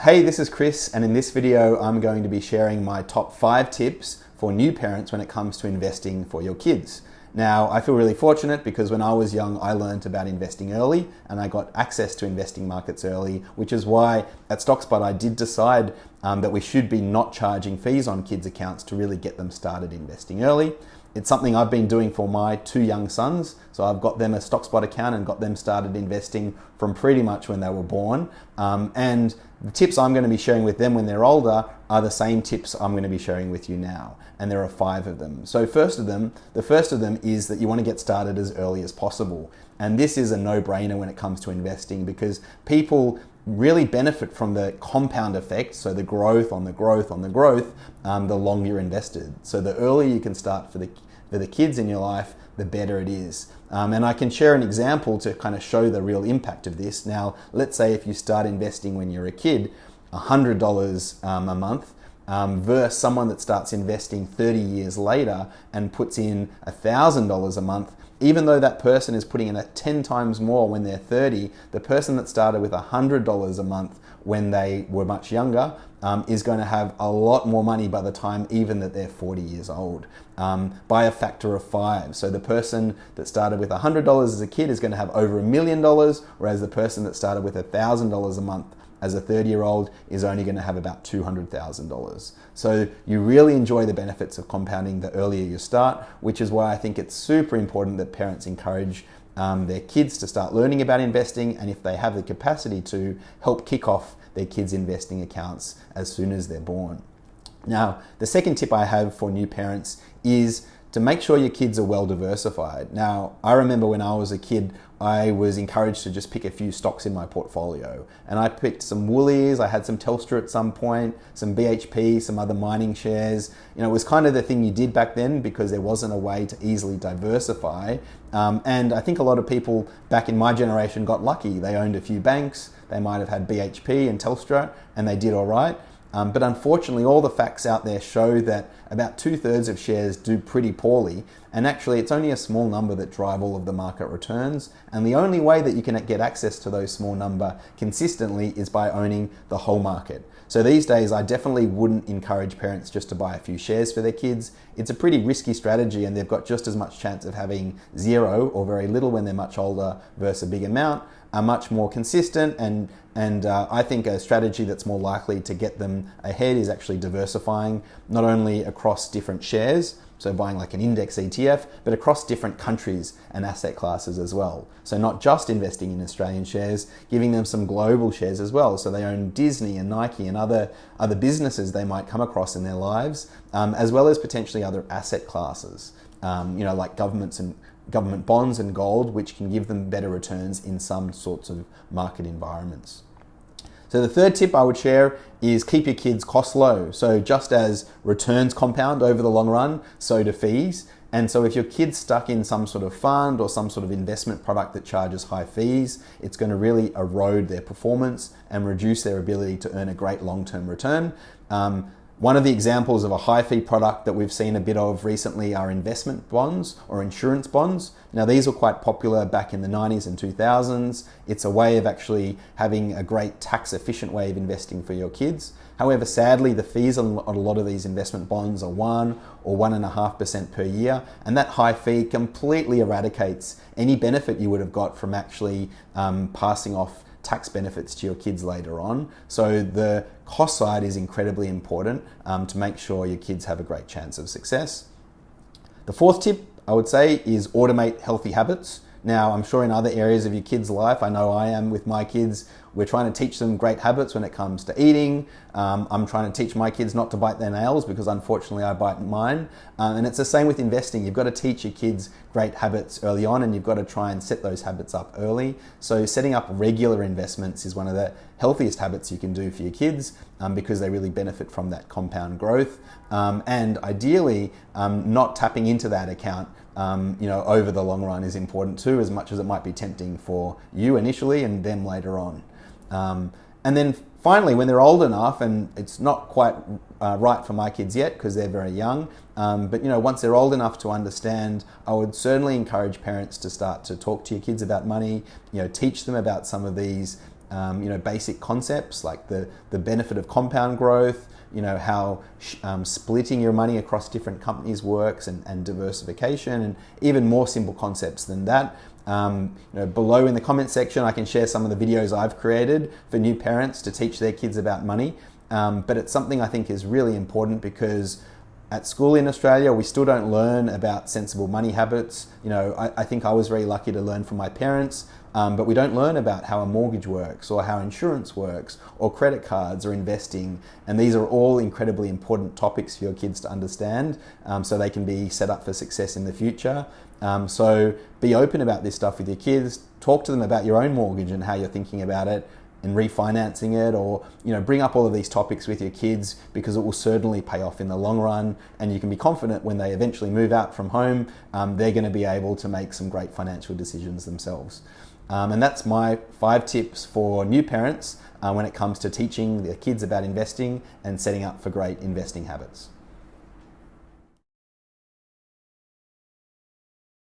Hey, this is Chris, and in this video I'm going to be sharing my top 5 tips for new parents when it comes to investing for your kids. Now, I feel really fortunate because when I was young I learned about investing early and I got access to investing markets early, which is why at Stockspot I did decide that we should be not charging fees on kids' accounts to really get them started investing early. It's something I've been doing for my 2 young sons. So I've got them a Stockspot account and got them started investing from pretty much when they were born. And the tips I'm going to be sharing with them when they're older are the same tips I'm going to be sharing with you now. And there are 5 of them. So the first of them is that you want to get started as early as possible. And this is a no-brainer when it comes to investing because people really benefit from the compound effect, so the growth on the growth on the growth, the longer you're invested. So the earlier you can start for the kids in your life, the better it is. And I can share an example to kind of show the real impact of this. Now, let's say if you start investing when you're a kid, $100 a month, versus someone that starts investing 30 years later and puts in $1,000 a month. Even though that person is putting in 10 times more when they're 30, the person that started with $100 a month when they were much younger is going to have a lot more money by the time even that they're 40 years old, by a factor of 5. So the person that started with $100 as a kid is going to have over $1 million, whereas the person that started with $1,000 a month as a 30-year-old is only going to have about $200,000. So you really enjoy the benefits of compounding the earlier you start, which is why I think it's super important that parents encourage their kids to start learning about investing, and if they have the capacity to, help kick off their kids' investing accounts as soon as they're born. Now, the second tip I have for new parents is to make sure your kids are well diversified. Now, I remember when I was a kid, I was encouraged to just pick a few stocks in my portfolio. And I picked some Woolies, I had some Telstra at some point, some BHP, some other mining shares. You know, it was kind of the thing you did back then because there wasn't a way to easily diversify. And I think a lot of people back in my generation got lucky. They owned a few banks, they might have had BHP and Telstra, and they did all right. But unfortunately, all the facts out there show that about 2/3 of shares do pretty poorly. And actually, it's only a small number that drive all of the market returns. And the only way that you can get access to those small number consistently is by owning the whole market. So these days, I definitely wouldn't encourage parents just to buy a few shares for their kids. It's a pretty risky strategy and they've got just as much chance of having zero or very little when they're much older versus a big amount. Are much more consistent and I think a strategy that's more likely to get them ahead is actually diversifying not only across different shares, so buying like an index ETF, but across different countries and asset classes as well. So not just investing in Australian shares, giving them some global shares as well. So they own Disney and Nike and other businesses they might come across in their lives, as well as potentially other asset classes, like government bonds and gold, which can give them better returns in some sorts of market environments. So the third tip I would share is keep your kids' costs low. So just as returns compound over the long run, so do fees. And so if your kid's stuck in some sort of fund or some sort of investment product that charges high fees, it's going to really erode their performance and reduce their ability to earn a great long-term return. One of the examples of a high fee product that we've seen a bit of recently are investment bonds or insurance bonds. Now these were quite popular back in the 90s and 2000s. It's a way of actually having a great tax efficient way of investing for your kids. However, sadly, the fees on a lot of these investment bonds are 1 or 1.5% per year, and that high fee completely eradicates any benefit you would have got from actually passing off tax benefits to your kids later on. So the cost side is incredibly important to make sure your kids have a great chance of success. The fourth tip I would say is automate healthy habits. Now, I'm sure in other areas of your kids' life, I know I am with my kids, we're trying to teach them great habits when it comes to eating. I'm trying to teach my kids not to bite their nails because unfortunately I bite mine. And it's the same with investing. You've got to teach your kids great habits early on and you've got to try and set those habits up early. So setting up regular investments is one of the healthiest habits you can do for your kids because they really benefit from that compound growth. And ideally, not tapping into that account over the long run is important too, as much as it might be tempting for you initially and them later on. And then finally, when they're old enough, and it's not quite right for my kids yet because they're very young, but once they're old enough to understand, I would certainly encourage parents to start to talk to your kids about money, teach them about some of these basic concepts like the benefit of compound growth, how splitting your money across different companies works, and diversification, and even more simple concepts than that. Below in the comment section, I can share some of the videos I've created for new parents to teach their kids about money. But it's something I think is really important because at school in Australia, we still don't learn about sensible money habits. I think I was very lucky to learn from my parents, but we don't learn about how a mortgage works or how insurance works or credit cards or investing. And these are all incredibly important topics for your kids to understand so they can be set up for success in the future. So be open about this stuff with your kids. Talk to them about your own mortgage and how you're thinking about it and refinancing it, or bring up all of these topics with your kids, because it will certainly pay off in the long run, and you can be confident when they eventually move out from home, they're going to be able to make some great financial decisions themselves. And that's my 5 tips for new parents when it comes to teaching their kids about investing and setting up for great investing habits.